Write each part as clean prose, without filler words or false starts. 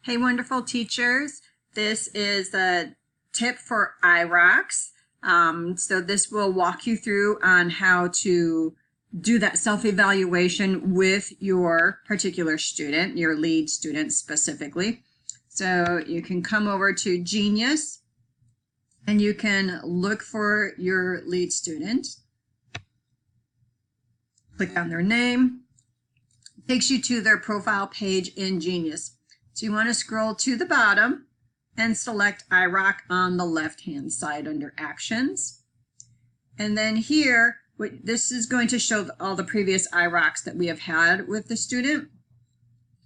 Hey, wonderful teachers. This is the tip for IROCs. So this will walk you through on how to do that self-evaluation with your particular student, your lead student specifically. So you can come over to Genius and you can look for your lead student. Click on their name. It takes you to their profile page in Genius. So you want to scroll to the bottom and select IROC on the left-hand side under Actions. And then here, this is going to show all the previous IROCs that we have had with the student.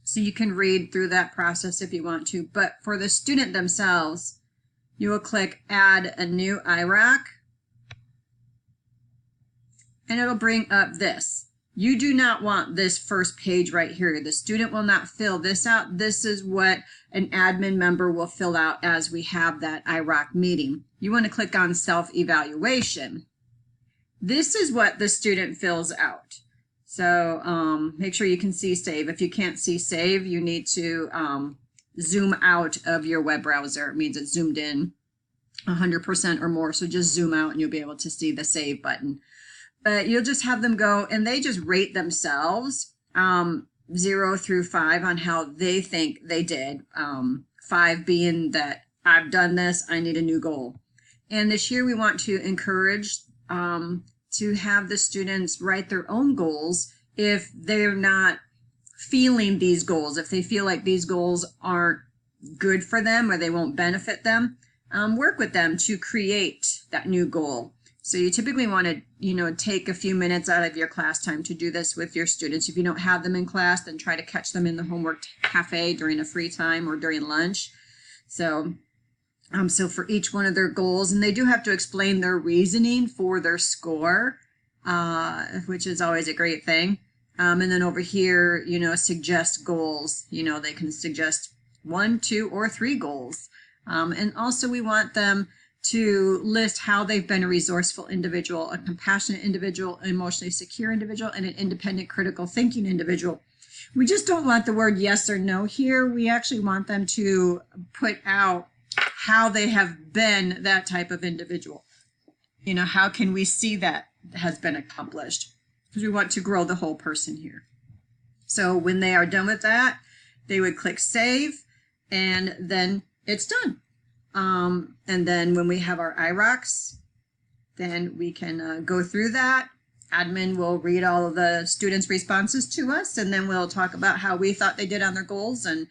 So you can read through that process if you want to. But for the student themselves, you will click Add a new IROC. And it'll bring up this. You do not want this first page right here. The student will not fill this out. This is what an admin member will fill out as we have that IROC meeting. You want to click on self-evaluation. This is what the student fills out. So make sure you can see save. If you can't see save, you need to zoom out of your web browser. It means it's zoomed in 100% or more. So just zoom out and you'll be able to see the save button. But you'll just have them go and they just rate themselves 0 through 5 on how they think they did. 5 being that I've done this, I need a new goal. And this year we want to encourage to have the students write their own goals if they're not feeling these goals. If they feel like these goals aren't good for them or they won't benefit them, work with them to create that new goal. So you typically want to, take a few minutes out of your class time to do this with your students. If you don't have them in class, then try to catch them in the homework cafe during a free time or during lunch. So for each one of their goals, and they do have to explain their reasoning for their score, which is always a great thing. And then over here, suggest goals. They can suggest 1, 2, or 3 goals. And also we want them to list how they've been a resourceful individual, a compassionate individual, an emotionally secure individual, and an independent critical thinking individual. We just don't want the word yes or no here. We actually want them to put out how they have been that type of individual. How can we see that has been accomplished? Because we want to grow the whole person here. So when they are done with that, they would click save, and then it's done. And then when we have our IROCs, then we can go through that. Admin will read all of the students' responses to us, and then we'll talk about how we thought they did on their goals and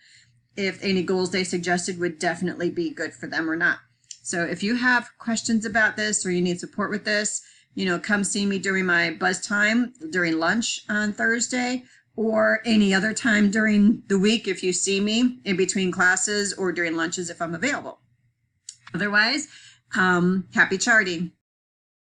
if any goals they suggested would definitely be good for them or not. So if you have questions about this or you need support with this, come see me during my buzz time, during lunch on Thursday, or any other time during the week if you see me in between classes or during lunches if I'm available. Otherwise, happy charting.